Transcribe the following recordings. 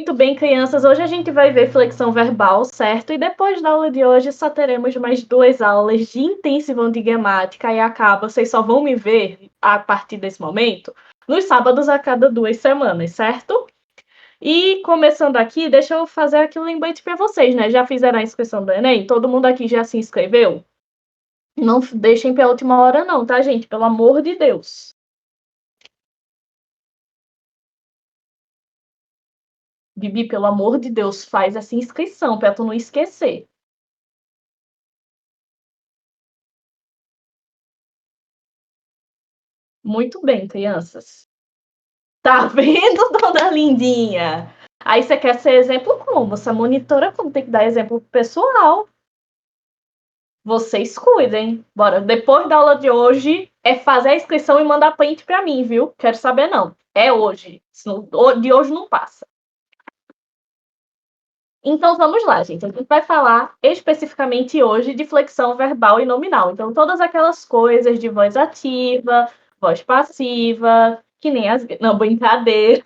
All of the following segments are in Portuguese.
Muito bem, crianças, hoje a gente vai ver flexão verbal, certo? E depois da aula de hoje só teremos mais 2 aulas de intensivão de gramática e acaba, vocês só vão me ver a partir desse momento nos sábados a cada 2 semanas, certo? E começando aqui, deixa eu fazer aqui um lembrete para vocês, né? Já fizeram a inscrição do Enem? Todo mundo aqui já se inscreveu? Não deixem para a última hora não, tá, gente? Pelo amor de Deus. Bibi, pelo amor de Deus, faz essa inscrição para tu não esquecer. Muito bem, crianças. Tá vendo, dona Lindinha? Aí você quer ser exemplo como? Você é monitora como tem que dar exemplo pro pessoal. Vocês cuidem. Bora, depois da aula de hoje, é fazer a inscrição e mandar print pra mim, viu? Quero saber não. É hoje. De hoje não passa. Então vamos lá, gente. A gente vai falar especificamente hoje de flexão verbal e nominal. Então, todas aquelas coisas de voz ativa, voz passiva, que nem as. Não, brincadeira.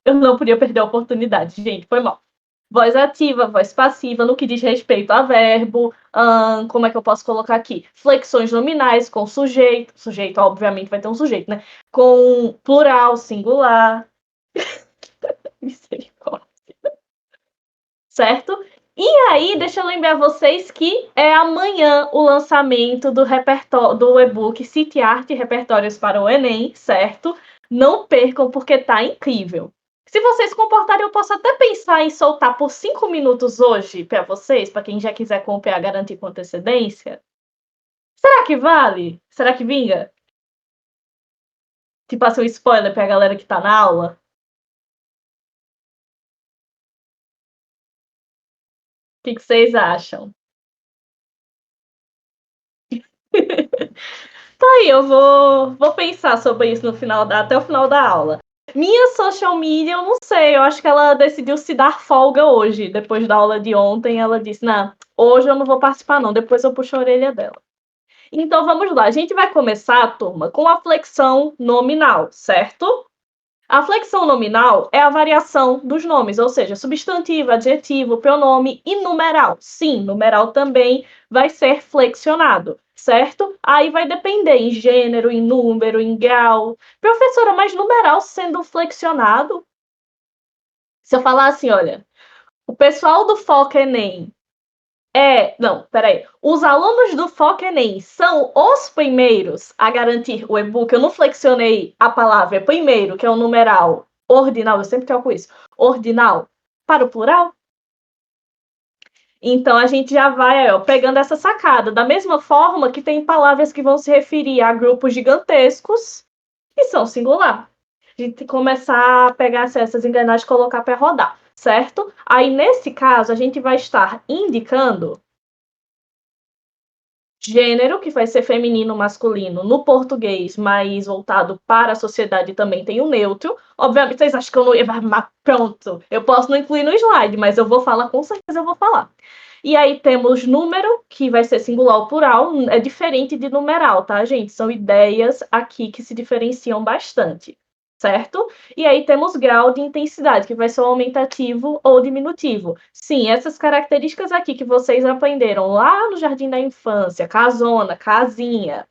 Eu não podia perder a oportunidade, gente, foi mal. Voz ativa, voz passiva, no que diz respeito a verbo, como é que eu posso colocar aqui? Flexões nominais com sujeito, sujeito, obviamente, vai ter um sujeito, né? Com plural, singular. Misericórdia. Certo? E aí, deixa eu lembrar vocês que é amanhã o lançamento do repertório do e-book City Art Repertórios para o Enem, certo? Não percam, porque tá incrível. Se vocês se comportarem, eu posso até pensar em soltar por 5 minutos hoje para vocês, para quem já quiser comprar, garantir com antecedência. Será que vale? Será que vinga? Tipo assim, um spoiler pra galera que tá na aula. O que vocês acham? Tá aí, eu vou pensar sobre isso no final até o final da aula. Minha social media, eu não sei, eu acho que ela decidiu se dar folga hoje. Depois da aula de ontem, ela disse: não, hoje eu não vou participar, não. Depois eu puxo a orelha dela. Então vamos lá, a gente vai começar, turma, com a flexão nominal, certo? A flexão nominal é a variação dos nomes, ou seja, substantivo, adjetivo, pronome e numeral. Sim, numeral também vai ser flexionado, certo? Aí vai depender em gênero, em número, em grau. Professora, mas numeral sendo flexionado? Se eu falar assim, olha, o pessoal do Foca Enem não, peraí. Os alunos do Foca Enem são os primeiros a garantir o e-book. Eu não flexionei a palavra primeiro, que é o numeral ordinal, eu sempre troco isso, ordinal, para o plural. Então a gente já vai pegando essa sacada. Da mesma forma que tem palavras que vão se referir a grupos gigantescos e são singular. A gente começar a pegar essas engrenagens e colocar para rodar, certo? Aí, nesse caso, a gente vai estar indicando gênero, que vai ser feminino, masculino, no português, mas voltado para a sociedade também tem o neutro. Obviamente, vocês acham que eu não ia... Mas pronto, eu posso não incluir no slide, mas eu vou falar, com certeza eu vou falar. E aí temos número, que vai ser singular ou plural, é diferente de numeral, tá, gente? São ideias aqui que se diferenciam bastante, certo? E aí temos grau de intensidade, que vai ser o aumentativo ou diminutivo. Sim, essas características aqui que vocês aprenderam lá no Jardim da Infância, casona, casinha,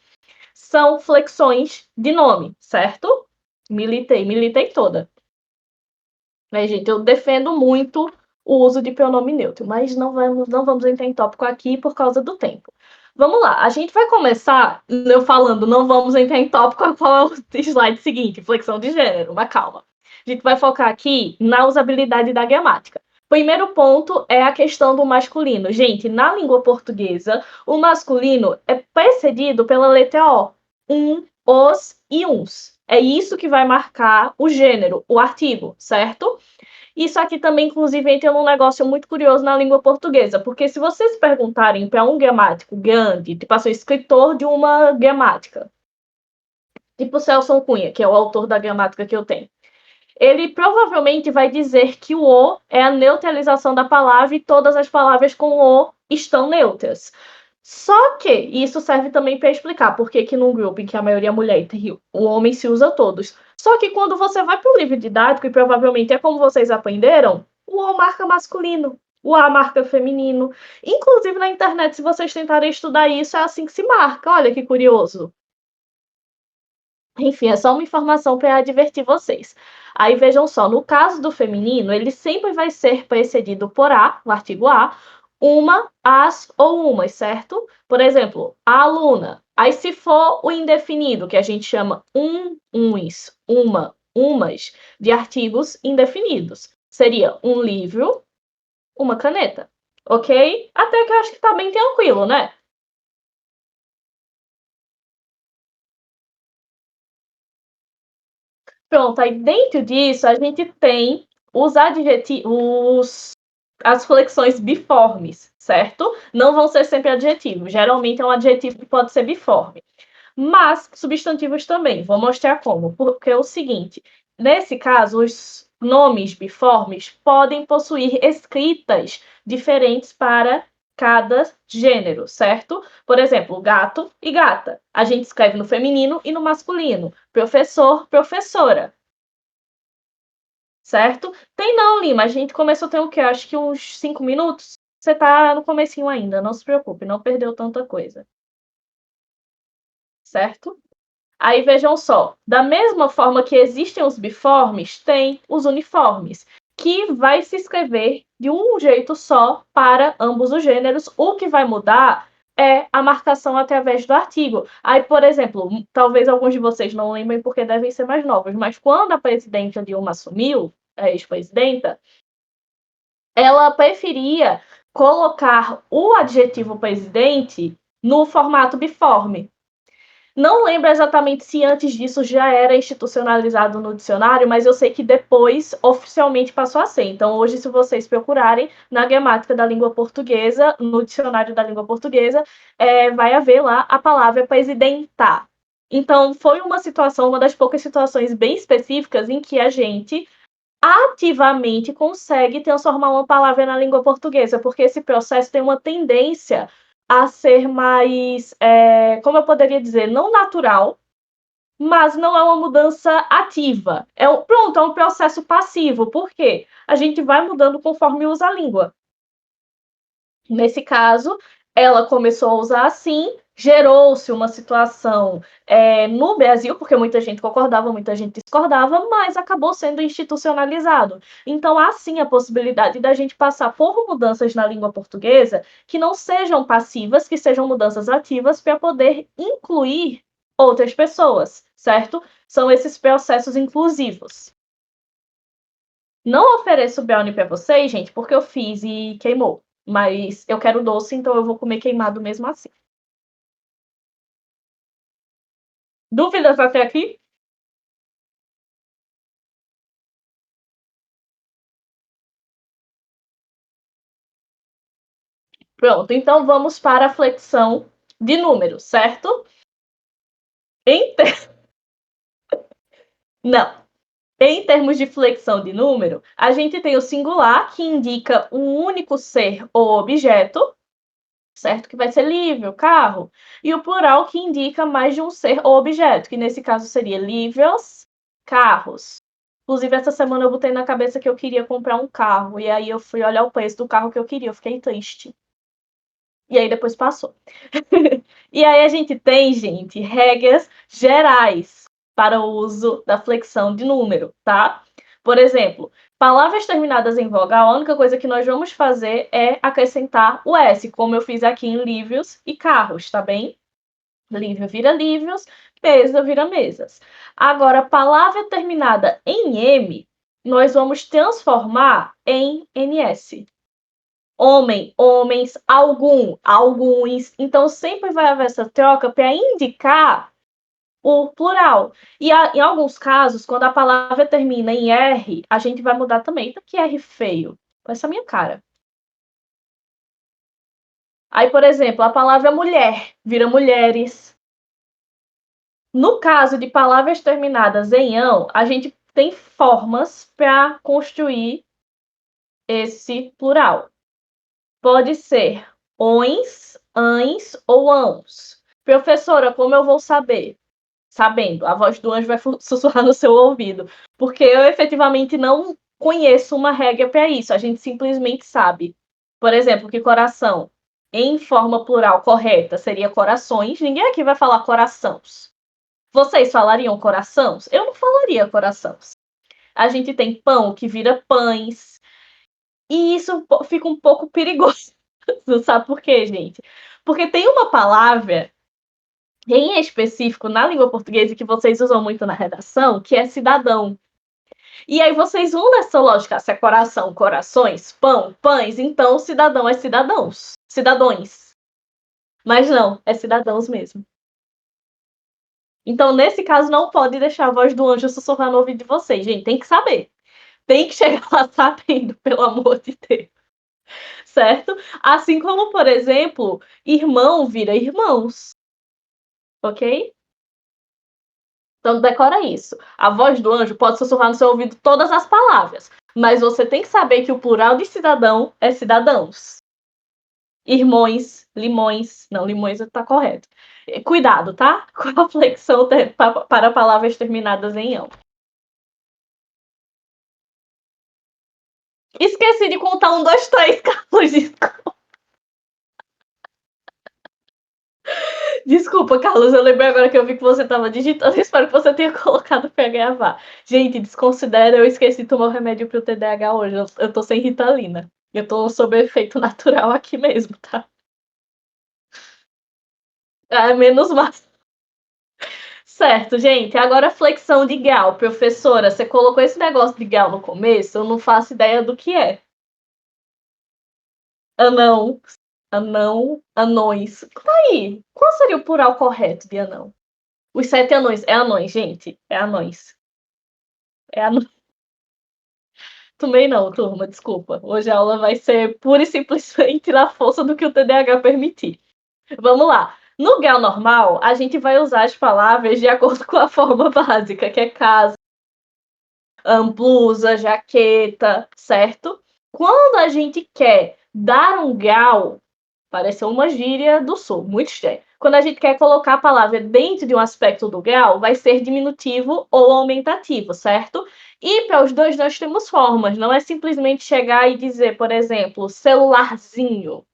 são flexões de nome, certo? Militei toda. Mas, gente, eu defendo muito o uso de pronome neutro, mas não vamos entrar em tópico aqui por causa do tempo. Vamos lá, a gente vai começar eu falando, não vamos entrar em tópico, qual é o slide seguinte, flexão de gênero, mas calma. A gente vai focar aqui na usabilidade da gramática. Primeiro ponto é a questão do masculino. Gente, na língua portuguesa, o masculino é precedido pela letra O. Os e uns. É isso que vai marcar o gênero, o artigo, certo? Isso aqui também, inclusive, entra num negócio muito curioso na língua portuguesa, porque se vocês perguntarem para um gramático grande, tipo assim, escritor de uma gramática, tipo Celso Cunha, que é o autor da gramática que eu tenho, ele provavelmente vai dizer que o O é a neutralização da palavra e todas as palavras com O estão neutras. Só que isso serve também para explicar por que num grupo em que a maioria é mulher e o homem se usa todos. Só que quando você vai para o livro didático, e provavelmente é como vocês aprenderam, o O marca masculino, o A marca feminino. Inclusive na internet, se vocês tentarem estudar isso, é assim que se marca. Olha que curioso. Enfim, é só uma informação para advertir vocês. Aí vejam só, no caso do feminino, ele sempre vai ser precedido por a, o artigo a, uma, as ou umas, certo? Por exemplo, a aluna. Aí se for o indefinido, que a gente chama uns, uma, umas, de artigos indefinidos, seria um livro, uma caneta, ok? Até que eu acho que tá bem tranquilo, né? Pronto, aí dentro disso a gente tem os adjetivos, as flexões biformes, certo? Não vão ser sempre adjetivos, geralmente é um adjetivo que pode ser biforme. Mas substantivos também, vou mostrar como, porque é o seguinte, nesse caso, os nomes biformes podem possuir escritas diferentes para cada gênero, certo? Por exemplo, gato e gata. A gente escreve no feminino e no masculino. Professor, professora. Certo? Tem não, Lima. A gente começou tem o quê? Acho que uns 5 minutos. Você tá no comecinho ainda, não se preocupe, não perdeu tanta coisa. Certo? Aí vejam só, da mesma forma que existem os biformes, tem os uniformes, que vai se escrever de um jeito só para ambos os gêneros. O que vai mudar é a marcação através do artigo. Aí, por exemplo, talvez alguns de vocês não lembrem porque devem ser mais novos, mas quando a presidenta Dilma assumiu, a ex-presidenta, ela preferia colocar o adjetivo presidente no formato biforme. Não lembro exatamente se antes disso já era institucionalizado no dicionário, mas eu sei que depois oficialmente passou a ser. Então, hoje, se vocês procurarem na gramática da língua portuguesa, no dicionário da língua portuguesa, vai haver lá a palavra presidenta. Então, foi uma situação, uma das poucas situações bem específicas em que a gente ativamente consegue transformar uma palavra na língua portuguesa, porque esse processo tem uma tendência a ser mais, como eu poderia dizer, não natural, mas não é uma mudança ativa. Pronto, é um processo passivo, porque a gente vai mudando conforme usa a língua. Nesse caso, ela começou a usar assim, gerou-se uma situação no Brasil, porque muita gente concordava, muita gente discordava, mas acabou sendo institucionalizado. Então, há sim a possibilidade da gente passar por mudanças na língua portuguesa que não sejam passivas, que sejam mudanças ativas, para poder incluir outras pessoas, certo? São esses processos inclusivos. Não ofereço brownie para vocês, gente, porque eu fiz e queimou. Mas eu quero doce, então eu vou comer queimado mesmo assim. Dúvidas até aqui? Pronto, então vamos para a flexão de números, certo? Em ter... Não. Em termos de flexão de número, a gente tem o singular, que indica um único ser ou objeto, certo? Que vai ser livre, o carro. E o plural, que indica mais de um ser ou objeto, que nesse caso seria livres, carros. Inclusive, essa semana eu botei na cabeça que eu queria comprar um carro. E aí eu fui olhar o preço do carro que eu queria. Eu fiquei triste. E aí depois passou. E aí a gente tem, gente, regras gerais para o uso da flexão de número, tá? Por exemplo, palavras terminadas em vogal, a única coisa que nós vamos fazer é acrescentar o S, como eu fiz aqui em livros e carros, tá bem? Livro vira livros, mesa vira mesas. Agora, palavra terminada em M, nós vamos transformar em NS. Homem, homens, algum, alguns. Então, sempre vai haver essa troca para indicar o plural. E em alguns casos, quando a palavra termina em R, a gente vai mudar também. Que R feio. Com essa minha cara. Aí, por exemplo, a palavra mulher vira mulheres. No caso de palavras terminadas em ão, a gente tem formas para construir esse plural. Pode ser ons, ães ou ãos. Professora, como eu vou saber? sabendo. A voz do anjo vai sussurrar no seu ouvido. Porque eu efetivamente não conheço uma regra para isso. A gente simplesmente sabe. Por exemplo, que coração, em forma plural correta, seria corações. Ninguém aqui vai falar corações. Vocês falariam corações? Eu não falaria corações. A gente tem pão que vira pães. E isso fica um pouco perigoso. Sabe por quê, gente? Porque tem uma palavra em específico na língua portuguesa que vocês usam muito na redação, que é cidadão. E aí vocês unem essa lógica, se é coração, corações, pão, pães, então cidadão é cidadãos, cidadões. Mas não, é cidadãos mesmo. Então, nesse caso, não pode deixar a voz do anjo sussurrar no ouvido de vocês, gente. Tem que saber. Tem que chegar lá sabendo, pelo amor de Deus. Certo? Assim como, por exemplo, irmão vira irmãos. Ok? Então, decora isso. A voz do anjo pode sussurrar no seu ouvido todas as palavras, mas você tem que saber que o plural de cidadão é cidadãos. Irmões, limões. Não, limões está correto. Cuidado, tá? Com a flexão para palavras terminadas em ão. Esqueci de contar 1, 2, 3, Carlos. Desculpa, Carlos. Eu lembrei agora que eu vi que você estava digitando. Espero que você tenha colocado para gravar. Gente, desconsidera. Eu esqueci de tomar o remédio pro TDAH hoje. Eu tô sem Ritalina. Eu tô sob efeito natural aqui mesmo, tá? É, menos mal. Certo, gente. Agora flexão de gal. Professora, você colocou esse negócio de gal no começo? Eu não faço ideia do que é. Anão. Anão. Anões. Tá aí. Qual seria o plural correto de anão? Os 7 anões. É anões, gente. É anões. É anões. Também não, turma, desculpa. Hoje a aula vai ser pura e simplesmente na força do que o TDAH permitir. Vamos lá. No grau normal, a gente vai usar as palavras de acordo com a forma básica, que é casa, blusa, jaqueta, certo? Quando a gente quer dar um grau, parece uma gíria do sul, muito estranho. Quando a gente quer colocar a palavra dentro de um aspecto do grau, vai ser diminutivo ou aumentativo, certo? E para os dois nós temos formas, não é simplesmente chegar e dizer, por exemplo, celularzinho,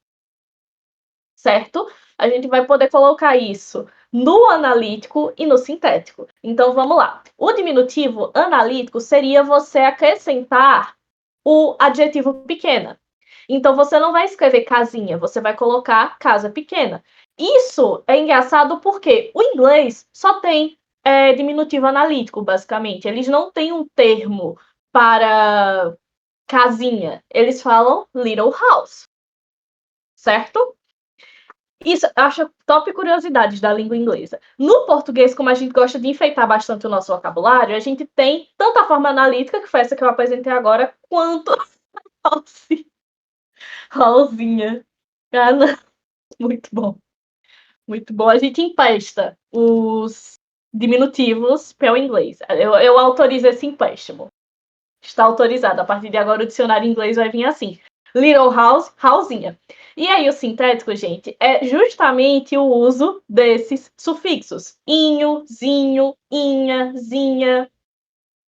certo? A gente vai poder colocar isso no analítico e no sintético. Então vamos lá. O diminutivo analítico seria você acrescentar o adjetivo pequena. Então você não vai escrever casinha, você vai colocar casa pequena. Isso é engraçado porque o inglês só tem diminutivo analítico, basicamente. Eles não têm um termo para casinha. Eles falam little house, certo? Isso, acho top curiosidades da língua inglesa. No português, como a gente gosta de enfeitar bastante o nosso vocabulário, a gente tem tanto a forma analítica, que foi essa que eu apresentei agora, quanto a Raulzinha. Ah, não. Muito bom. Muito bom. A gente empesta os diminutivos para o inglês. Eu autorizo esse empréstimo. Está autorizado. A partir de agora, o dicionário inglês vai vir assim. Little house, housinha. E aí, o sintético, gente, é justamente o uso desses sufixos. Inho, zinho, inha, zinha.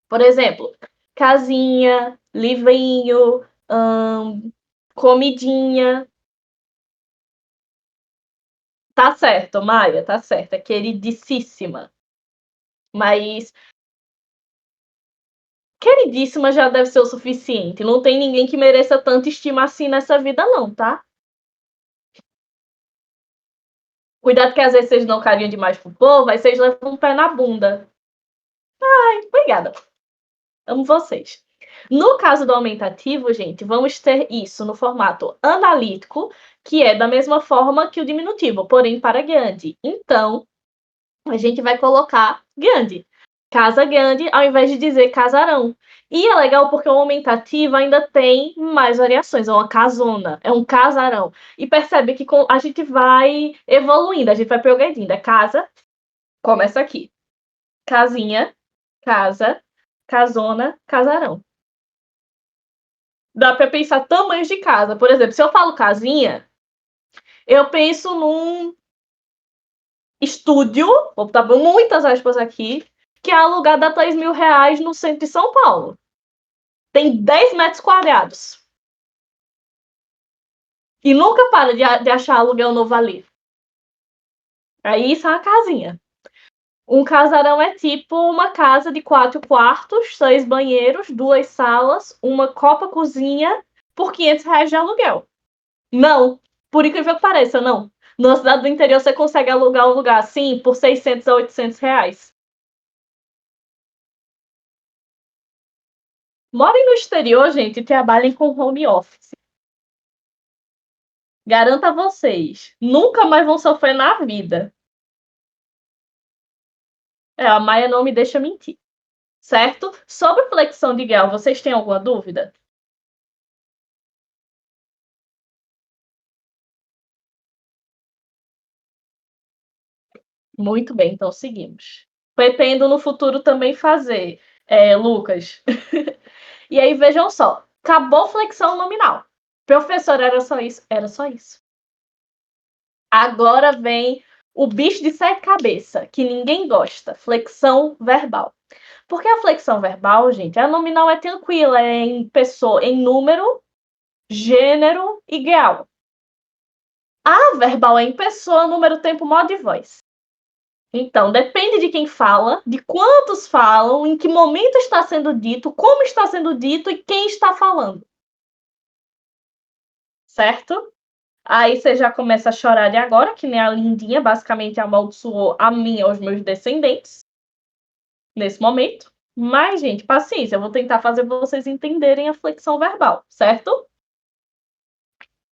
Por exemplo, casinha, livrinho, comidinha. Tá certo, Maia, tá certo. É queridíssima. Mas queridíssima já deve ser o suficiente. Não tem ninguém que mereça tanta estima assim nessa vida, não, tá? Cuidado que às vezes vocês dão carinho demais pro povo, aí vocês levam um pé na bunda. Ai, obrigada. Amo vocês. No caso do aumentativo, gente, vamos ter isso no formato analítico, que é da mesma forma que o diminutivo, porém para grande. Então, a gente vai colocar grande. Casa grande, ao invés de dizer casarão. E é legal porque o aumentativo ainda tem mais variações. É uma casona, é um casarão. E percebe que a gente vai evoluindo, a gente vai progredindo. É casa, começa aqui. Casinha, casa, casona, casarão. Dá para pensar tamanhos de casa. Por exemplo, se eu falo casinha, eu penso num estúdio, vou botar muitas aspas aqui, que é alugado a R$ 3.000 no centro de São Paulo. Tem 10 metros quadrados. E nunca para de achar aluguel novo ali. Aí isso é uma casinha. Um casarão é tipo uma casa de 4 quartos, 6 banheiros, 2 salas, uma copa-cozinha por R$ 500 de aluguel. Não, por incrível que pareça, não. Na cidade do interior você consegue alugar um lugar assim por R$ 600 a R$ 800. Morem no exterior, gente, e trabalhem com home office. Garanto a vocês, nunca mais vão sofrer na vida. A Maia não me deixa mentir. Certo? Sobre flexão de grau, vocês têm alguma dúvida? Muito bem, então seguimos. Pretendo no futuro também fazer, Lucas. E aí, vejam só. Acabou flexão nominal. Professor, era só isso? Era só isso. Agora vem o bicho de sete cabeças, que ninguém gosta. Flexão verbal. Porque a flexão verbal, gente, a nominal é tranquila, é em pessoa, em número, gênero e grau. A verbal é em pessoa, número, tempo, modo e voz. Então, depende de quem fala, de quantos falam, em que momento está sendo dito, como está sendo dito e quem está falando. Certo? Aí você já começa a chorar de agora, que nem a Lindinha basicamente amaldiçoou a mim e aos meus descendentes nesse momento. Mas, gente, paciência, eu vou tentar fazer vocês entenderem a flexão verbal, certo?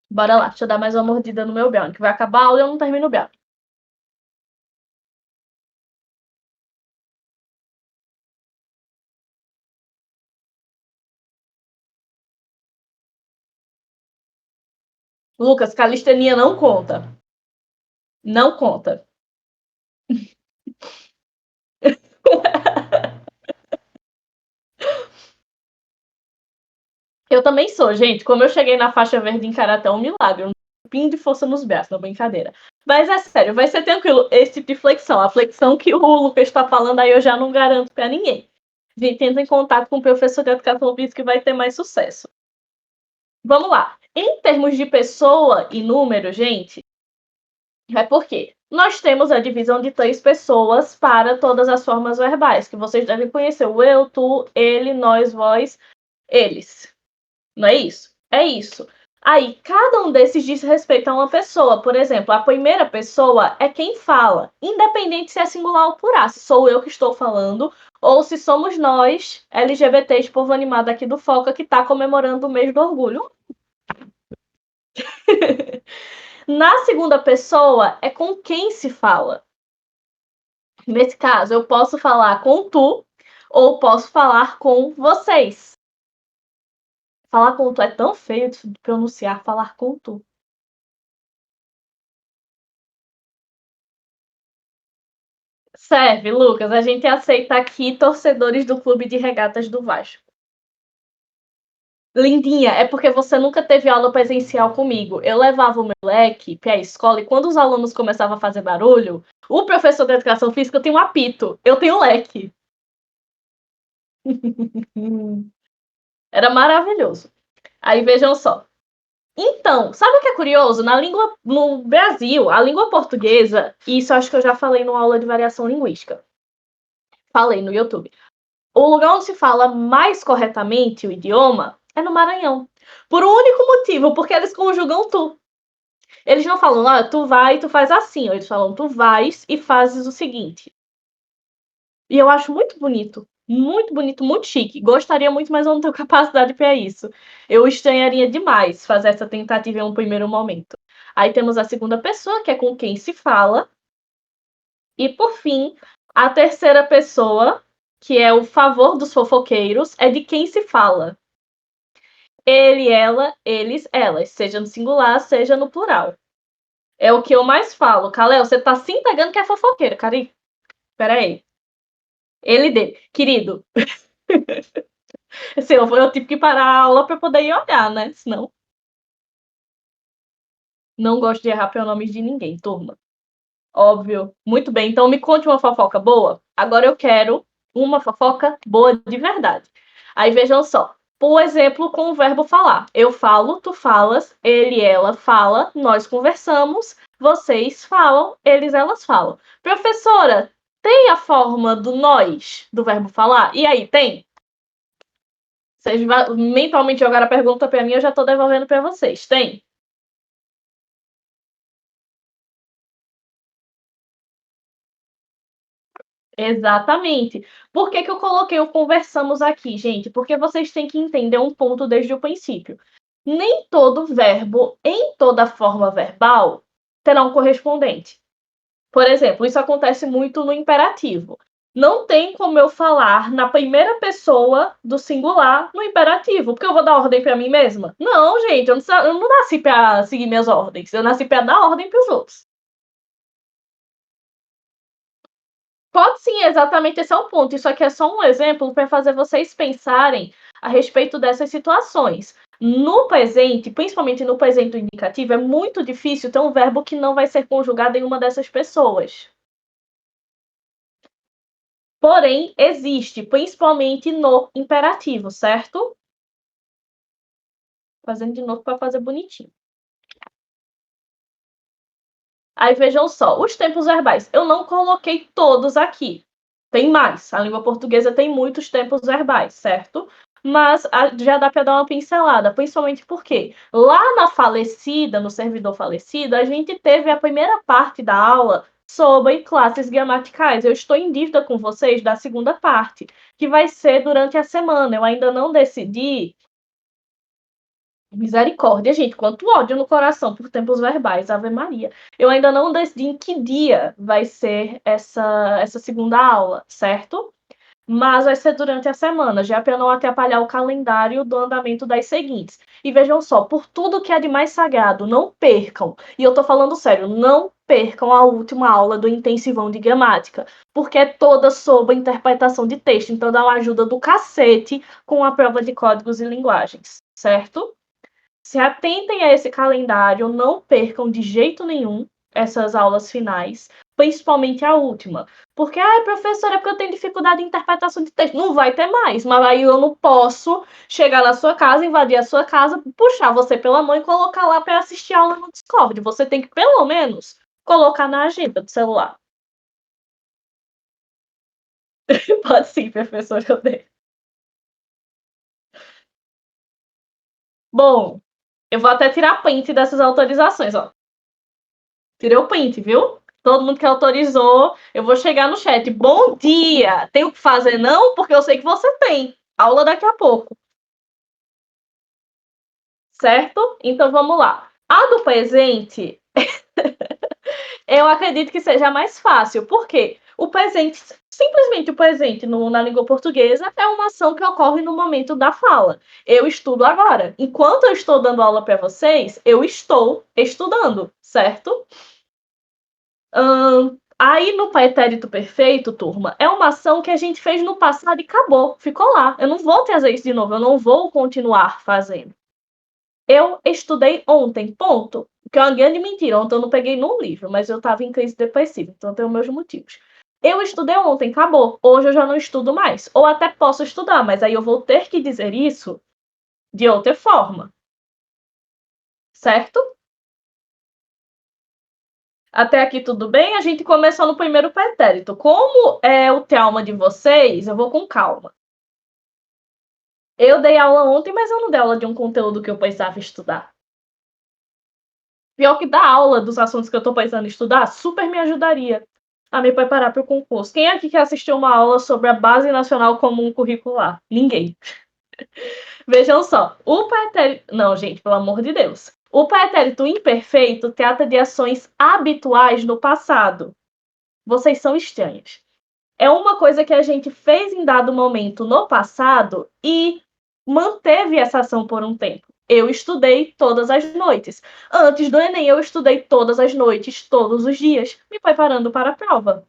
Bora lá, deixa eu dar mais uma mordida no meu brownie, que vai acabar a aula e eu não termino o brownie. Lucas, calistenia não conta. Não conta. Eu também sou, gente. Como eu cheguei na faixa verde em karatê, é um milagre. Um pin de força nos braços, não brincadeira. Mas é sério, vai ser tranquilo esse tipo de flexão. A flexão que o Lucas está falando aí eu já não garanto para ninguém. A gente entra em contato com o professor de educação física que vai ter mais sucesso. Vamos lá. Em termos de pessoa e número, gente, é porque nós temos a divisão de 3 pessoas para todas as formas verbais, que vocês devem conhecer. O eu, tu, ele, nós, vós, eles. Não é isso? É isso. Aí, cada um desses diz respeito a uma pessoa. Por exemplo, a primeira pessoa é quem fala, independente se é singular ou plural, se sou eu que estou falando, ou se somos nós, LGBTs, povo animado aqui do Foca, que está comemorando o mês do orgulho. Na segunda pessoa, é com quem se fala. Nesse caso, eu posso falar com tu, ou posso falar com vocês. Falar com tu é tão feio de pronunciar, falar com tu. Serve, Lucas. A gente aceita aqui torcedores do Clube de Regatas do Vasco. Lindinha, é porque você nunca teve aula presencial comigo. Eu levava o meu leque para a escola e quando os alunos começavam a fazer barulho, o professor de educação física tem um apito. Eu tenho leque. Era maravilhoso. Aí vejam só. Então, sabe o que é curioso? No Brasil, a língua portuguesa, e isso acho que eu já falei numa aula de variação linguística. Falei no YouTube. O lugar onde se fala mais corretamente o idioma é no Maranhão. Por um único motivo, porque eles conjugam tu. Eles não falam, tu vai e tu faz assim. Eles falam, tu vais e fazes o seguinte. E eu acho muito bonito, muito chique. Gostaria muito, mas eu não tenho capacidade para isso. Eu estranharia demais fazer essa tentativa em um primeiro momento. Aí temos a segunda pessoa, que é com quem se fala. E por fim, a terceira pessoa, que é o favor dos fofoqueiros, é de quem se fala. Ele, ela, eles, elas, seja no singular, seja no plural. É o que eu mais falo. Kalel, você tá se entregando que é fofoqueiro, Cari. Pera aí. Ele dele. Querido, assim, eu tive que parar a aula pra poder ir olhar, né? Senão, não gosto de errar pronomes de ninguém, turma. Óbvio. Muito bem. Então me conte uma fofoca boa. Agora eu quero uma fofoca boa de verdade. Aí vejam só. Por exemplo, com o verbo falar. Eu falo, tu falas, ele, ela fala, nós conversamos, vocês falam, eles, elas falam. Professora, tem a forma do nós, do verbo falar? E aí, tem? Vocês mentalmente jogaram a pergunta para mim, eu já estou devolvendo para vocês. Tem? Exatamente. Por que que eu coloquei o conversamos aqui, gente? Porque vocês têm que entender um ponto desde o princípio. Nem todo verbo, em toda forma verbal, terá um correspondente. Por exemplo, isso acontece muito no imperativo. Não tem como eu falar na primeira pessoa do singular no imperativo, porque eu vou dar ordem para mim mesma. Não, gente, eu não nasci para seguir minhas ordens, eu nasci para dar ordem para os outros. Pode sim, exatamente esse é o ponto. Isso aqui é só um exemplo para fazer vocês pensarem a respeito dessas situações. No presente, principalmente no presente indicativo, é muito difícil ter um verbo que não vai ser conjugado em uma dessas pessoas. Porém, existe, principalmente no imperativo, certo? Fazendo de novo para fazer bonitinho. Aí vejam só, os tempos verbais. Eu não coloquei todos aqui. Tem mais. A língua portuguesa tem muitos tempos verbais, certo? Mas já dá para dar uma pincelada, principalmente porque lá na falecida, no servidor falecido, a gente teve a primeira parte da aula sobre classes gramaticais. Eu estou em dívida com vocês da segunda parte, que vai ser durante a semana. Eu ainda não decidi. Misericórdia, gente, quanto ódio no coração por tempos verbais, Ave Maria. Eu ainda não decidi em que dia vai ser essa segunda aula, certo? Mas vai ser durante a semana, já para não atrapalhar o calendário do andamento das seguintes. E vejam só, por tudo que é de mais sagrado, não percam, e eu tô falando sério, não percam a última aula do intensivão de gramática, porque é toda sobre interpretação de texto, então dá uma ajuda do cacete com a prova de códigos e linguagens, certo? Se atentem a esse calendário, não percam de jeito nenhum essas aulas finais, principalmente a última. Porque, professora, é porque eu tenho dificuldade em interpretação de texto. Não vai ter mais, mas aí eu não posso chegar na sua casa, invadir a sua casa, puxar você pela mão e colocar lá para assistir a aula no Discord. Você tem que, pelo menos, colocar na agenda do celular. Pode sim, professor, eu dei. Bom, eu vou até tirar print dessas autorizações, ó. Tirei o print, viu? Todo mundo que autorizou, eu vou chegar no chat. Bom dia! Tem o que fazer, não? Porque eu sei que você tem. Aula daqui a pouco. Certo? Então vamos lá. A do presente, eu acredito que seja mais fácil. Por quê? O presente, simplesmente o presente na língua portuguesa, é uma ação que ocorre no momento da fala. Eu estudo agora. Enquanto eu estou dando aula para vocês, eu estou estudando, certo? Aí no pretérito perfeito, turma, é uma ação que a gente fez no passado e acabou, ficou lá. Eu não vou trazer isso de novo, eu não vou continuar fazendo. Eu estudei ontem, ponto. Que é uma grande mentira. Ontem eu não peguei num livro, mas eu estava em crise depressiva, então eu tenho meus motivos. Eu estudei ontem, acabou. Hoje eu já não estudo mais. Ou até posso estudar, mas aí eu vou ter que dizer isso de outra forma. Certo? Até aqui tudo bem? A gente começou no primeiro pretérito. Como é o trauma de vocês, eu vou com calma. Eu dei aula ontem, mas eu não dei aula de um conteúdo que eu precisava estudar. Pior que dar aula dos assuntos que eu tô pensando em estudar, super me ajudaria a me preparar para o concurso. Quem aqui quer assistir uma aula sobre a Base Nacional Comum Curricular? Ninguém. Vejam só, o pretérito... Não, gente, pelo amor de Deus. O pretérito imperfeito trata de ações habituais no passado. Vocês são estranhos. É uma coisa que a gente fez em dado momento no passado e manteve essa ação por um tempo. Eu estudei todas as noites. Antes do Enem, eu estudei todas as noites, todos os dias, me preparando para a prova.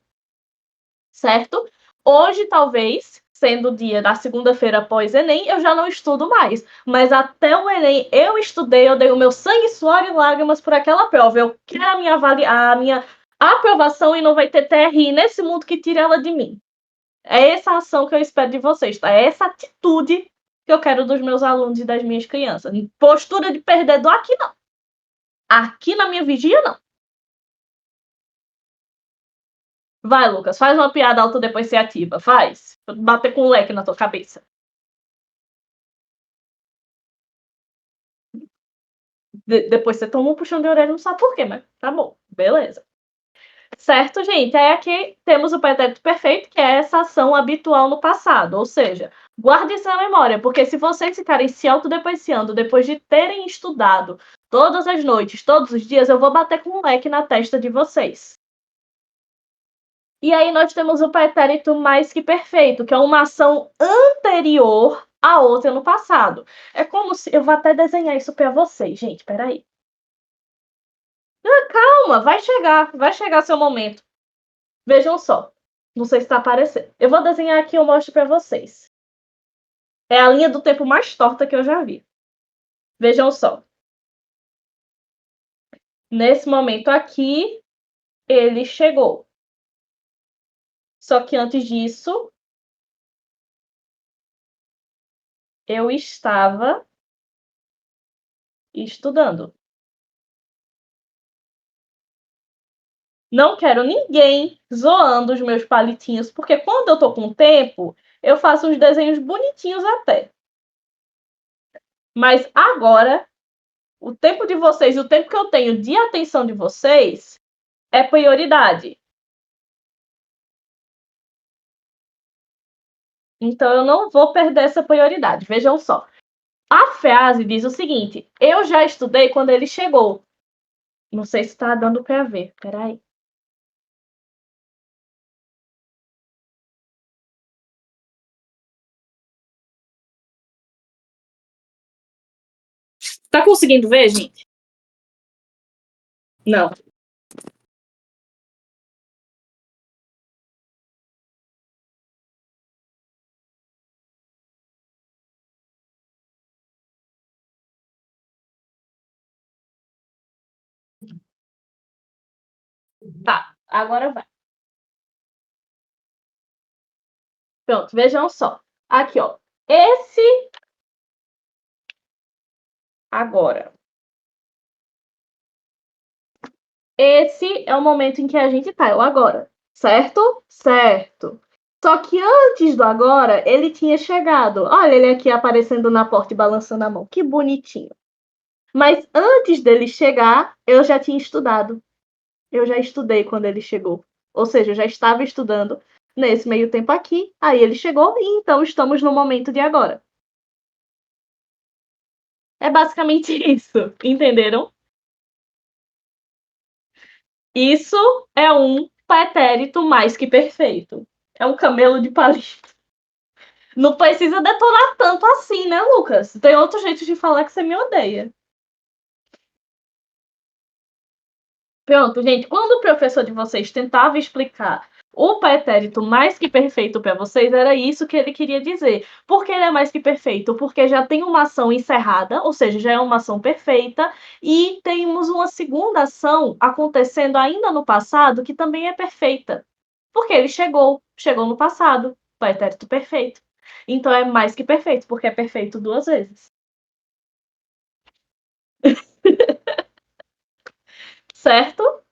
Certo? Hoje, talvez, sendo o dia da segunda-feira após Enem, eu já não estudo mais. Mas até o Enem, eu estudei, eu dei o meu sangue, suor e lágrimas por aquela prova. Eu quero a minha aprovação e não vai ter TRI nesse mundo que tira ela de mim. É essa ação que eu espero de vocês, tá? É essa atitude que eu quero dos meus alunos e das minhas crianças. Postura de perdedor aqui não. Aqui na minha vigia não. Vai, Lucas, faz uma piada autodepreciativa. Faz. Bater com o leque na tua cabeça. Depois você toma um puxão de orelha, não sabe por quê, mas tá bom. Beleza. Certo, gente? Aí aqui temos o pretérito perfeito, que é essa ação habitual no passado. Ou seja, guarde isso na memória, porque se vocês ficarem se autodepreciando depois de terem estudado todas as noites, todos os dias, eu vou bater com um leque na testa de vocês. E aí nós temos o pretérito mais que perfeito, que é uma ação anterior a outra no passado. É como se... Eu vou até desenhar isso para vocês, gente, peraí. Calma, vai chegar seu momento. Vejam só, não sei se está aparecendo. Eu vou desenhar aqui e eu mostro para vocês. É a linha do tempo mais torta que eu já vi. Vejam só. Nesse momento aqui, ele chegou. Só que antes disso, eu estava estudando. Não quero ninguém zoando os meus palitinhos, porque quando eu tô com tempo, eu faço uns desenhos bonitinhos até. Mas agora, o tempo de vocês e o tempo que eu tenho de atenção de vocês é prioridade. Então eu não vou perder essa prioridade. Vejam só. A frase diz o seguinte: eu já estudei quando ele chegou. Não sei se está dando para ver. Peraí. Tá conseguindo ver, gente? Não. Tá, agora vai. Pronto, vejam só. Aqui, ó. Esse agora. Esse é o momento em que a gente tá, o agora. Certo? Certo. Só que antes do agora, ele tinha chegado. Olha ele aqui aparecendo na porta e balançando a mão. Que bonitinho. Mas antes dele chegar, eu já tinha estudado. Eu já estudei quando ele chegou. Ou seja, eu já estava estudando nesse meio tempo aqui. Aí ele chegou e então estamos no momento de agora. É basicamente isso. Entenderam? Isso é um pretérito mais que perfeito. É um camelo de palito. Não precisa detonar tanto assim, né, Lucas? Tem outro jeito de falar que você me odeia. Pronto, gente. Quando o professor de vocês tentava explicar o pretérito mais que perfeito para vocês, era isso que ele queria dizer. Por que ele é mais que perfeito? Porque já tem uma ação encerrada, ou seja, já é uma ação perfeita, e temos uma segunda ação acontecendo ainda no passado que também é perfeita. Porque ele chegou no passado, pretérito perfeito. Então é mais que perfeito, porque é perfeito duas vezes. Certo?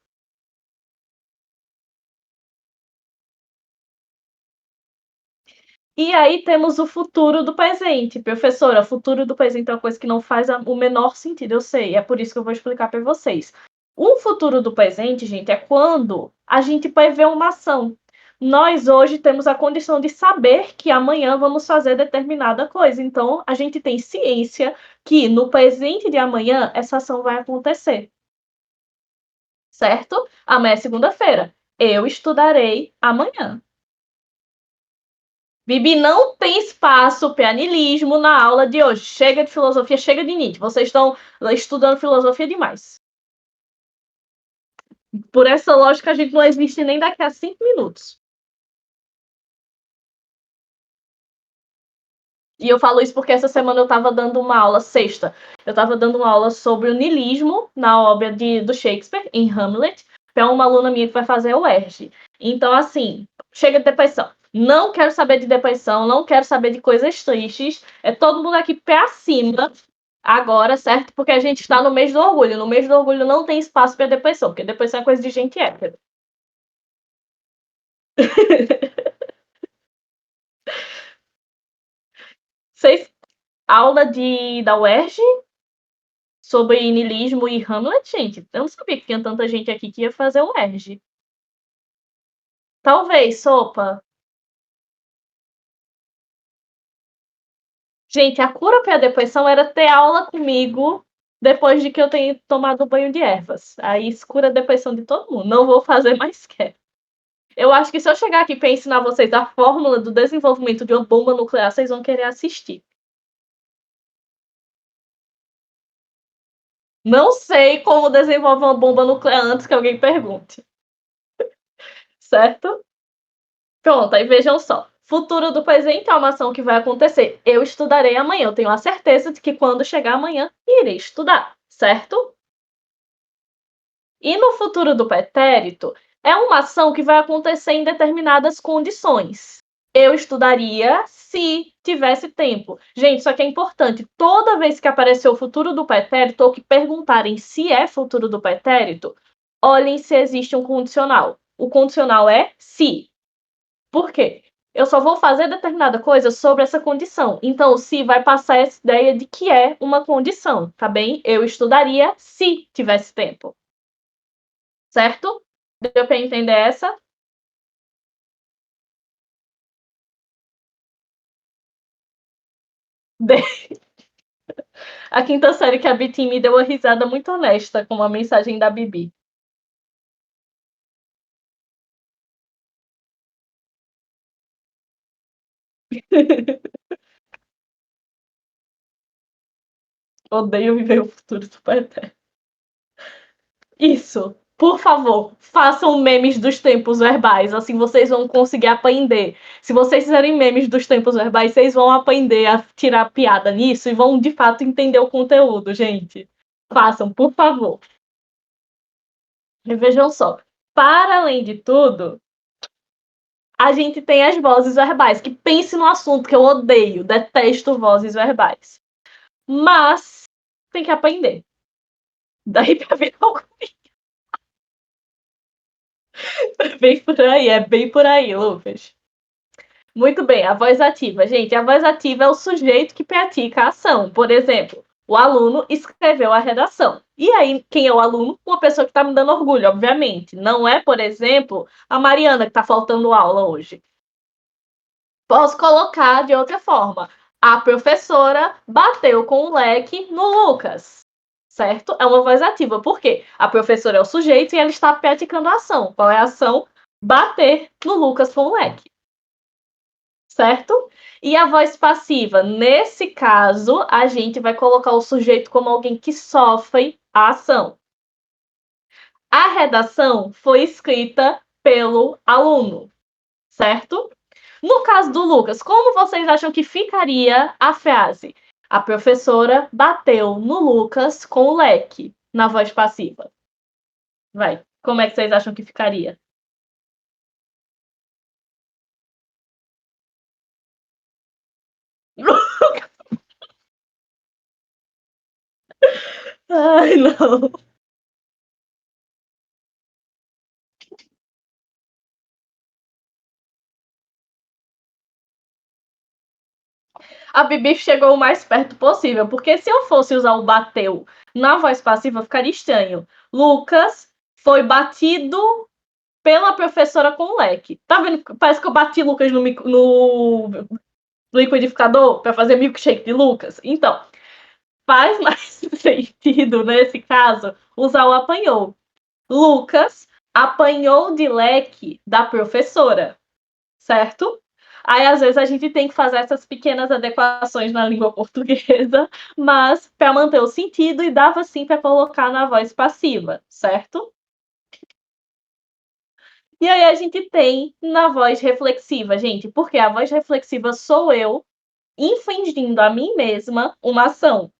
E aí temos o futuro do presente. Professora, o futuro do presente é uma coisa que não faz o menor sentido, eu sei. É por isso que eu vou explicar para vocês. O futuro do presente, gente, é quando a gente prevê uma ação. Nós hoje temos a condição de saber que amanhã vamos fazer determinada coisa. Então, a gente tem ciência que no presente de amanhã essa ação vai acontecer. Certo? Amanhã é segunda-feira. Eu estudarei amanhã. Bibi, não tem espaço para niilismo na aula de hoje. Chega de filosofia, chega de Nietzsche. Vocês estão estudando filosofia demais. Por essa lógica, a gente não existe nem daqui a 5 minutos. E eu falo isso porque essa semana eu estava dando uma aula, sexta, eu estava dando uma aula sobre o niilismo na obra do Shakespeare, em Hamlet. para uma aluna minha que vai fazer o UERJ. Então, assim, chega de depressão. Não quero saber de depressão, não quero saber de coisas tristes. É todo mundo aqui pra cima agora, certo? Porque a gente está no mês do orgulho. No mês do orgulho não tem espaço para depressão, porque depressão é coisa de gente hétero. Vocês, aula da UERJ sobre niilismo e Hamlet, gente. Eu não sabia que tinha tanta gente aqui que ia fazer o UERJ. Talvez, sopa. Gente, a cura para a depressão era ter aula comigo depois de que eu tenha tomado banho de ervas. Aí isso cura a depressão de todo mundo. Não vou fazer mais quer. Eu acho que se eu chegar aqui para ensinar vocês a fórmula do desenvolvimento de uma bomba nuclear, vocês vão querer assistir. Não sei como desenvolver uma bomba nuclear antes que alguém pergunte. Certo? Pronto, aí vejam só. Futuro do presente é uma ação que vai acontecer. Eu estudarei amanhã. Eu tenho a certeza de que quando chegar amanhã, irei estudar. Certo? E no futuro do pretérito, é uma ação que vai acontecer em determinadas condições. Eu estudaria se tivesse tempo. Gente, isso aqui é importante. Toda vez que aparecer o futuro do pretérito ou que perguntarem se é futuro do pretérito, olhem se existe um condicional. O condicional é se. Por quê? Eu só vou fazer determinada coisa sobre essa condição. Então, o se vai passar essa ideia de que é uma condição, tá bem? Eu estudaria se tivesse tempo. Certo? Deu para entender essa? A quinta série que a Bitim me deu uma risada muito honesta com uma mensagem da Bibi. Odeio viver o futuro do Paeté. Isso. Por favor, façam memes dos tempos verbais, assim vocês vão conseguir aprender. Se vocês fizerem memes dos tempos verbais, vocês vão aprender a tirar piada nisso e vão de fato entender o conteúdo, gente. Façam, por favor. E vejam só, para além de tudo, a gente tem as vozes verbais, que pense no assunto que eu odeio, detesto vozes verbais. Mas tem que aprender. Daí pra ver algo. Bem por aí, é bem por aí, Lucas. Muito bem, a voz ativa. Gente, a voz ativa é o sujeito que pratica a ação. Por exemplo, o aluno escreveu a redação. E aí, quem é o aluno? Uma pessoa que está me dando orgulho, obviamente. Não é, por exemplo, a Mariana que está faltando aula hoje. Posso colocar de outra forma. A professora bateu com o leque no Lucas. Certo? É uma voz ativa. Por quê? A professora é o sujeito e ela está praticando a ação. Qual é a ação? Bater no Lucas com o leque. Certo? E a voz passiva? Nesse caso, a gente vai colocar o sujeito como alguém que sofre a ação. A redação foi escrita pelo aluno. Certo? No caso do Lucas, como vocês acham que ficaria a frase? A professora bateu no Lucas com o leque, na voz passiva. Vai, como é que vocês acham que ficaria? Ai, não. A Bibi chegou o mais perto possível, porque se eu fosse usar o bateu na voz passiva, ficaria estranho. Lucas foi batido pela professora com o leque. Tá vendo? Parece que eu bati Lucas no liquidificador para fazer milkshake de Lucas. Então, faz mais sentido, nesse caso, usar o apanhou. Lucas apanhou de leque da professora, certo? Aí, às vezes, a gente tem que fazer essas pequenas adequações na língua portuguesa, mas para manter o sentido e dava sim para colocar na voz passiva, certo? E aí a gente tem na voz reflexiva, gente, porque a voz reflexiva sou eu infringindo a mim mesma uma ação.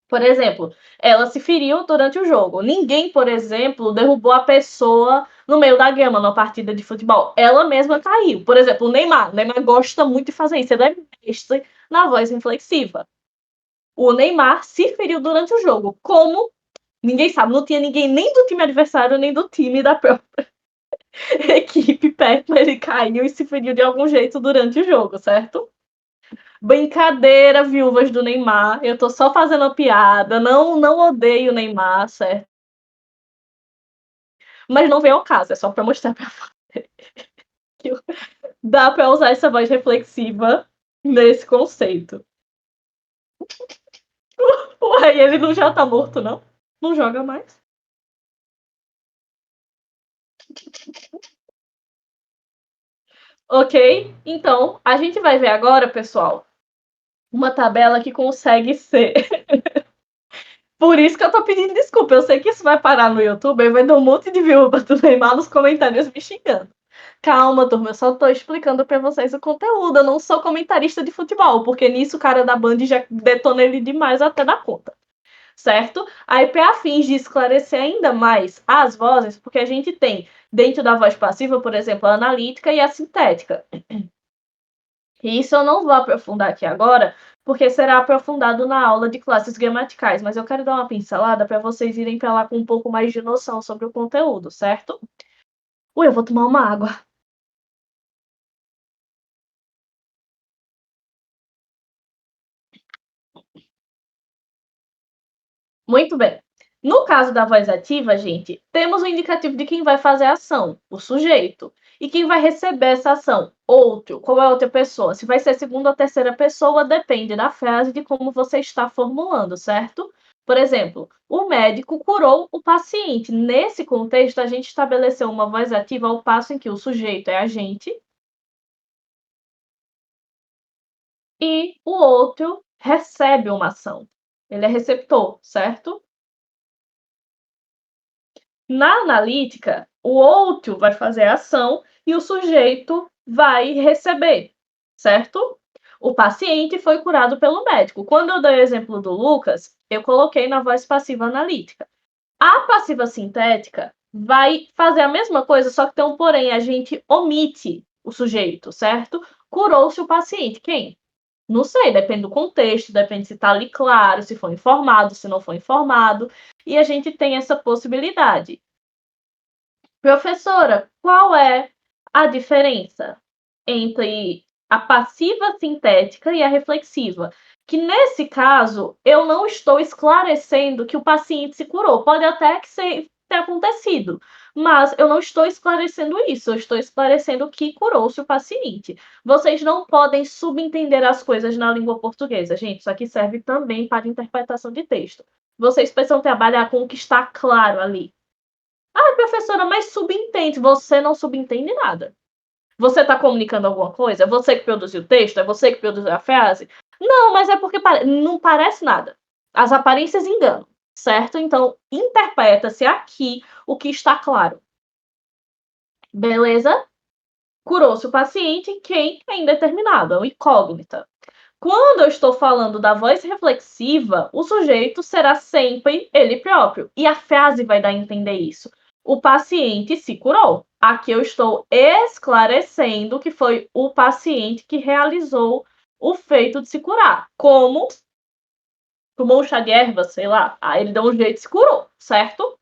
Por exemplo, ela se feriu durante o jogo. Ninguém, por exemplo, derrubou a pessoa no meio da grama numa partida de futebol. Ela mesma caiu. Por exemplo, o Neymar. O Neymar gosta muito de fazer isso. Ele é mestre na voz reflexiva. O Neymar se feriu durante o jogo. Como? Ninguém sabe. Não tinha ninguém nem do time adversário, nem do time da própria equipe perto. Ele caiu e se feriu de algum jeito durante o jogo, certo? Brincadeira, viúvas do Neymar. Eu tô só fazendo a piada. Não odeio o Neymar, certo? Mas não vem ao caso, é só pra mostrar pra você que dá pra usar essa voz reflexiva nesse conceito. Ué, ele não já tá morto, não? Não joga mais? Ok? Então, a gente vai ver agora, pessoal, uma tabela que consegue ser. Por isso que eu tô pedindo desculpa. Eu sei que isso vai parar no YouTube e vai dar um monte de viúva do Neymar nos comentários me xingando. Calma, turma, eu só tô explicando pra vocês o conteúdo. Eu não sou comentarista de futebol, porque nisso o cara da Band já detona ele demais até da conta. Certo? Aí, para fins de esclarecer ainda mais as vozes, porque a gente tem dentro da voz passiva, por exemplo, a analítica e a sintética. E isso eu não vou aprofundar aqui agora, porque será aprofundado na aula de classes gramaticais, mas eu quero dar uma pincelada para vocês irem para lá com um pouco mais de noção sobre o conteúdo, certo? Ui, eu vou tomar uma água. Muito bem. No caso da voz ativa, gente, temos o indicativo de quem vai fazer a ação, o sujeito. E quem vai receber essa ação? Outro. Qual é a outra pessoa? Se vai ser segunda ou terceira pessoa, depende da frase de como você está formulando, certo? Por exemplo, o médico curou o paciente. Nesse contexto, a gente estabeleceu uma voz ativa ao passo em que o sujeito é agente e o outro recebe uma ação. Ele é receptor, certo? Na analítica, o outro vai fazer a ação e o sujeito vai receber, certo? O paciente foi curado pelo médico. Quando eu dei o exemplo do Lucas, eu coloquei na voz passiva analítica. A passiva sintética vai fazer a mesma coisa, só que tem um porém, a gente omite o sujeito, certo? Curou-se o paciente. Quem? Não sei, depende do contexto, depende se está ali claro, se foi informado, se não foi informado, e a gente tem essa possibilidade. Professora, qual é a diferença entre a passiva sintética e a reflexiva? Que nesse caso, eu não estou esclarecendo que o paciente se curou. Pode até que tenha acontecido, mas eu não estou esclarecendo isso. Eu estou esclarecendo que curou-se o paciente. Vocês não podem subentender as coisas na língua portuguesa, gente. Isso aqui serve também para interpretação de texto. Vocês precisam trabalhar com o que está claro ali. Ah, professora, mas subentende. Você não subentende nada. Você está comunicando alguma coisa? É você que produziu o texto? É você que produziu a frase? Não, mas é porque não parece nada. As aparências enganam, certo? Então, interpreta-se aqui o que está claro. Beleza? Curou-se o paciente, quem é indeterminado, é uma incógnita. Quando eu estou falando da voz reflexiva, o sujeito será sempre ele próprio. E a frase vai dar a entender isso. O paciente se curou. Aqui eu estou esclarecendo que foi o paciente que realizou o feito de se curar. Como tomou um chá de erva, sei lá. Aí ele deu um jeito e se curou, certo?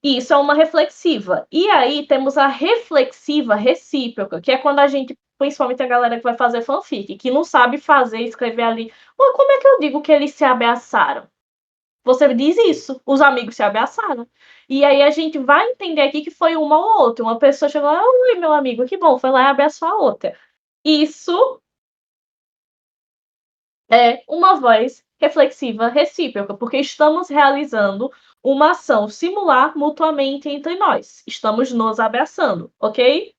Isso é uma reflexiva. E aí temos a reflexiva recíproca, que é quando a gente, principalmente a galera que vai fazer fanfic, que não sabe fazer, escrever ali. Como é que eu digo que eles se abraçaram? Você diz isso, os amigos se abraçaram. E aí a gente vai entender aqui que foi uma ou outra. Uma pessoa chegou lá, oi, meu amigo, que bom, foi lá e abraçou a outra. Isso é uma voz reflexiva recíproca, porque estamos realizando uma ação simular mutuamente entre nós. Estamos nos abraçando, ok?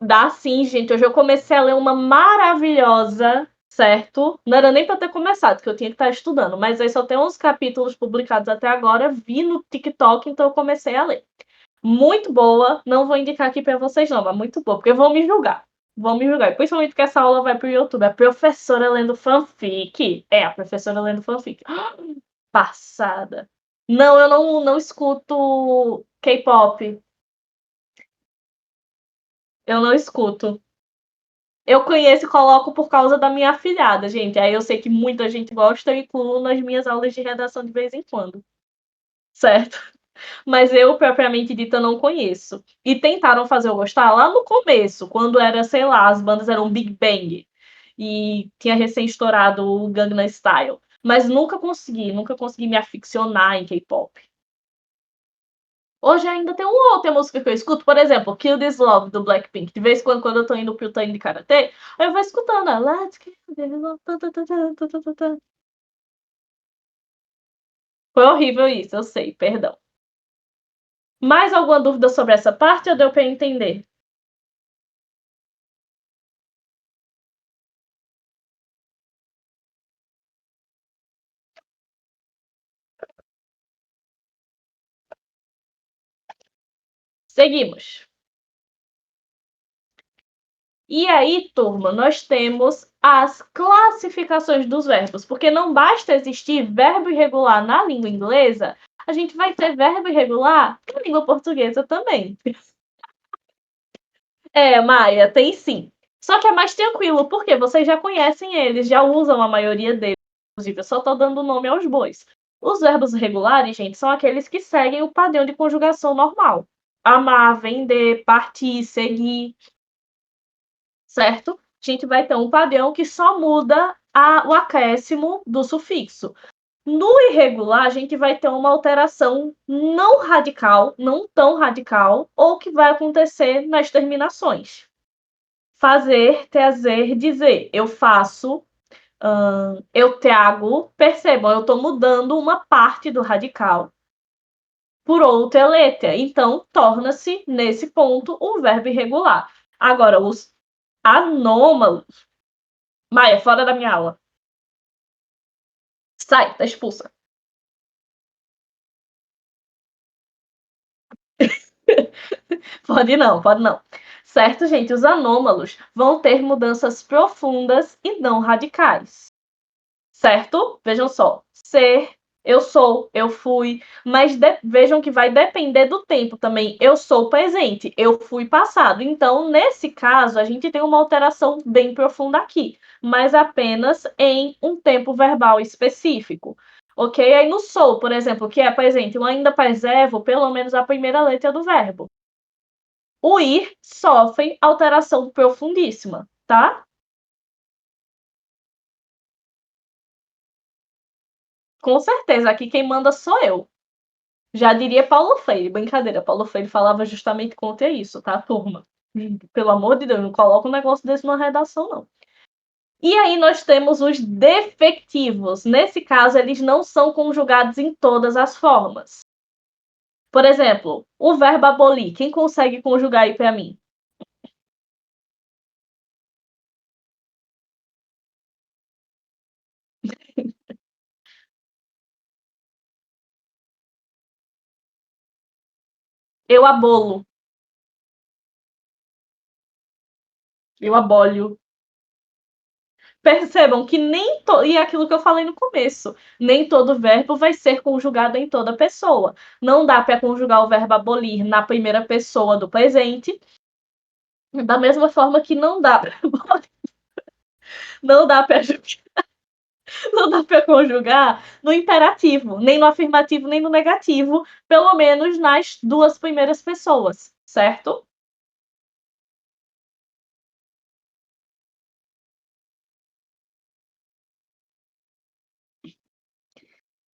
Dá sim, gente. Hoje eu comecei a ler uma maravilhosa, certo? Não era nem para ter começado, que eu tinha que estar estudando, mas aí só tem uns capítulos publicados até agora, vi no TikTok, então eu comecei a ler. Muito boa, não vou indicar aqui para vocês não, mas muito boa, porque vão me julgar. vão me julgar. Principalmente que essa aula vai pro YouTube. A professora lendo fanfic. É, a professora lendo fanfic. Passada. Não, eu não escuto K-pop. Eu não escuto. Eu conheço e coloco por causa da minha afilhada, gente. Aí eu sei que muita gente gosta, eu incluo nas minhas aulas de redação de vez em quando. Certo? Mas eu, propriamente dita, não conheço. E tentaram fazer eu gostar lá no começo, quando era, sei lá, as bandas eram Big Bang. E tinha recém estourado o Gangnam Style. Mas nunca consegui me aficionar em K-pop. Hoje ainda tem uma outra música que eu escuto, por exemplo, Kill This Love, do Blackpink. De vez em quando eu tô indo pro treino de karatê, aí eu vou escutando a Let's Kill This Love. Foi horrível isso, eu sei, perdão. Mais alguma dúvida sobre essa parte ou deu pra entender? Seguimos. E aí, turma, nós temos as classificações dos verbos, porque não basta existir verbo irregular na língua inglesa, a gente vai ter verbo irregular na língua portuguesa também. É, Maia, tem sim. Só que é mais tranquilo, porque vocês já conhecem eles, já usam a maioria deles. Inclusive, eu só tô dando nome aos bois. Os verbos regulares, gente, são aqueles que seguem o padrão de conjugação normal. Amar, vender, partir, seguir, certo? A gente vai ter um padrão que só muda o acréscimo do sufixo. No irregular, a gente vai ter uma alteração não radical, não tão radical, ou que vai acontecer nas terminações. Fazer, trazer, dizer. Eu faço, eu trago. Percebam, eu estou mudando uma parte do radical por outra letra. Então, torna-se, nesse ponto, um verbo irregular. Agora, os anômalos. Maia, fora da minha aula. Sai, tá expulsa. Pode não, pode não. Certo, gente? Os anômalos vão ter mudanças profundas e não radicais. Certo? Vejam só. Ser, eu sou, eu fui. Mas vejam que vai depender do tempo também. Eu sou presente, eu fui passado. Então, nesse caso, a gente tem uma alteração bem profunda aqui, mas apenas em um tempo verbal específico. Ok? Aí no sou, por exemplo, que é presente, eu ainda preservo pelo menos a primeira letra do verbo. O ir sofre alteração profundíssima, tá? Com certeza, aqui quem manda sou eu. Já diria Paulo Freire, brincadeira. Paulo Freire falava justamente contra isso, tá, turma? Pelo amor de Deus, não coloca um negócio desse numa redação, não. E aí nós temos os defectivos. Nesse caso, eles não são conjugados em todas as formas. Por exemplo, o verbo abolir. Quem consegue conjugar aí para mim? Eu abolo. Eu abolio. Percebam que nem e é aquilo que eu falei no começo, nem todo verbo vai ser conjugado em toda pessoa. Não dá para conjugar o verbo abolir na primeira pessoa do presente, da mesma forma que não dá para não dá para não dá para conjugar no imperativo, nem no afirmativo, nem no negativo, pelo menos nas duas primeiras pessoas, certo?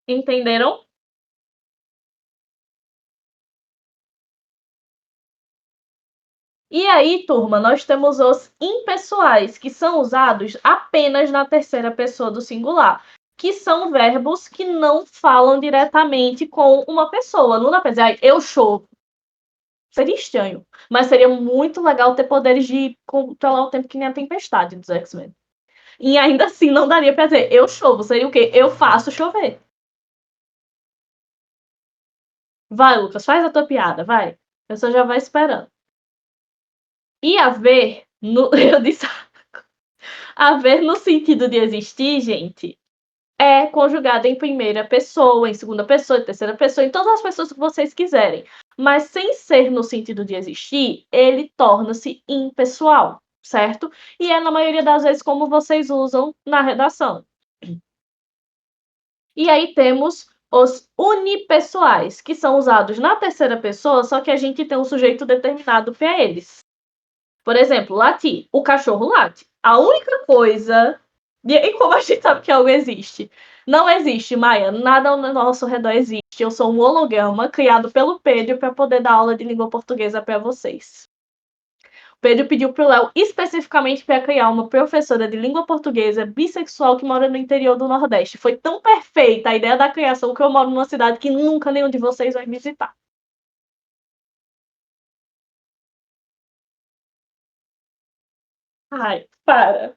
Entenderam? E aí, turma, nós temos os impessoais, que são usados apenas na terceira pessoa do singular, que são verbos que não falam diretamente com uma pessoa. Não dá pra dizer, "Ai, eu chovo." Seria estranho, mas seria muito legal ter poderes de controlar o tempo que nem a tempestade dos X-Men. E ainda assim não daria pra dizer, eu chovo. Seria o quê? Eu faço chover. Vai, Lucas, faz a tua piada, vai. A pessoa já vai esperando. E haver Eu disse haver no sentido de existir, gente, é conjugado em primeira pessoa, em segunda pessoa, em terceira pessoa, em todas as pessoas que vocês quiserem. Mas sem ser no sentido de existir, ele torna-se impessoal, certo? E é na maioria das vezes como vocês usam na redação. E aí temos os unipessoais, que são usados na terceira pessoa, só que a gente tem um sujeito determinado para eles. Por exemplo, latir. O cachorro late. A única coisa. E como a gente sabe que algo existe? Não existe, Maia. Nada ao nosso redor existe. Eu sou um holograma criado pelo Pedro para poder dar aula de língua portuguesa para vocês. O Pedro pediu para o Léo especificamente para criar uma professora de língua portuguesa bissexual que mora no interior do Nordeste. Foi tão perfeita a ideia da criação que eu moro numa cidade que nunca nenhum de vocês vai visitar. Ai, para.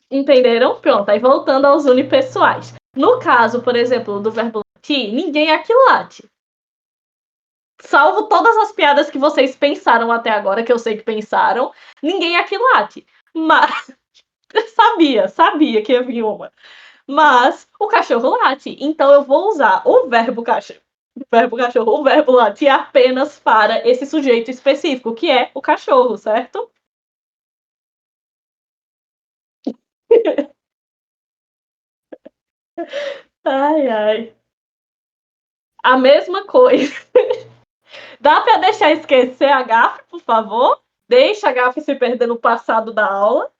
Entenderam? Pronto, aí voltando aos unipessoais. No caso, por exemplo, do verbo latir, ninguém aqui late. Salvo todas as piadas que vocês pensaram até agora, que eu sei que pensaram, ninguém aqui late. Mas sabia que havia uma. Mas o cachorro late. Então eu vou usar o verbo cachorro, o verbo latir apenas para esse sujeito específico, que é o cachorro, certo? Ai, ai. A mesma coisa. Dá para deixar esquecer a gafe, por favor? Deixa a gafe se perder no passado da aula.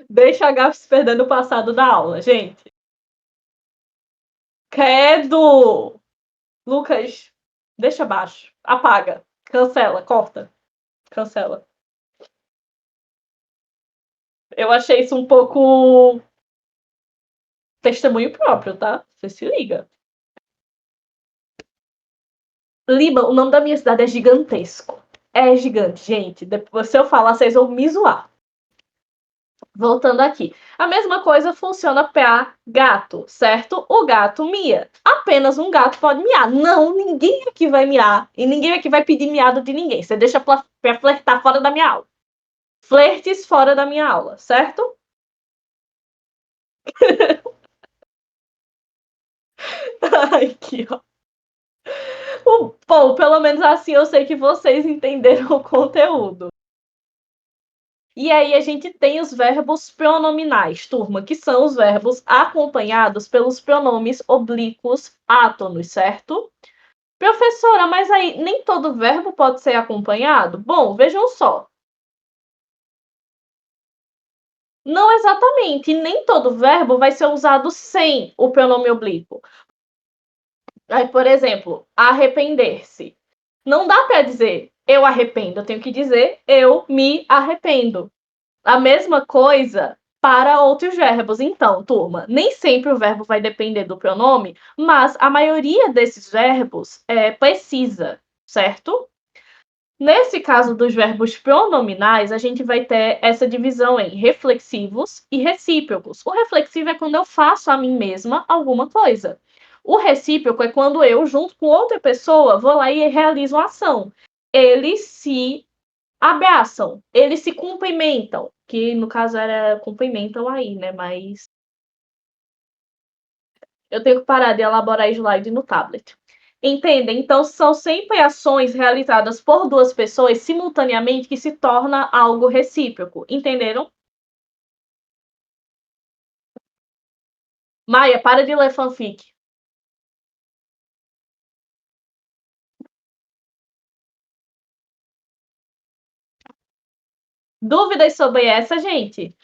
Deixa a gafe se perder no passado da aula, gente. Credo! Lucas, deixa abaixo. Apaga. Cancela, corta. Cancela. Eu achei isso um pouco testemunho próprio, tá? Você se liga. Lima, o nome da minha cidade é gigantesco. É gigante, gente. Depois, se eu falar, vocês vão me zoar. Voltando aqui. A mesma coisa funciona para gato, certo? O gato mia. Apenas um gato pode miar. Não, ninguém aqui vai miar. E ninguém aqui vai pedir miado de ninguém. Você deixa para flertar fora da minha aula. Flertes fora da minha aula, certo? Ai, que ó. Bom, pelo menos assim eu sei que vocês entenderam o conteúdo. E aí a gente tem os verbos pronominais, turma, que são os verbos acompanhados pelos pronomes oblíquos átonos, certo? Professora, mas aí nem todo verbo pode ser acompanhado? Bom, vejam só. Não exatamente, nem todo verbo vai ser usado sem o pronome oblíquo. Aí, por exemplo, arrepender-se. Não dá para dizer eu arrependo, eu tenho que dizer eu me arrependo. A mesma coisa para outros verbos. Então, turma, nem sempre o verbo vai depender do pronome, mas a maioria desses verbos precisa, certo? Nesse caso dos verbos pronominais, a gente vai ter essa divisão em reflexivos e recíprocos. O reflexivo é quando eu faço a mim mesma alguma coisa. O recíproco é quando eu, junto com outra pessoa, vou lá e realizo uma ação. Eles se abraçam, eles se cumprimentam, que no caso era cumprimentam aí, né? Mas eu tenho que parar de elaborar slide no tablet. Entendem? Então, são sempre ações realizadas por duas pessoas simultaneamente que se torna algo recíproco. Entenderam? Maia, para de ler fanfic. Dúvidas sobre essa, gente?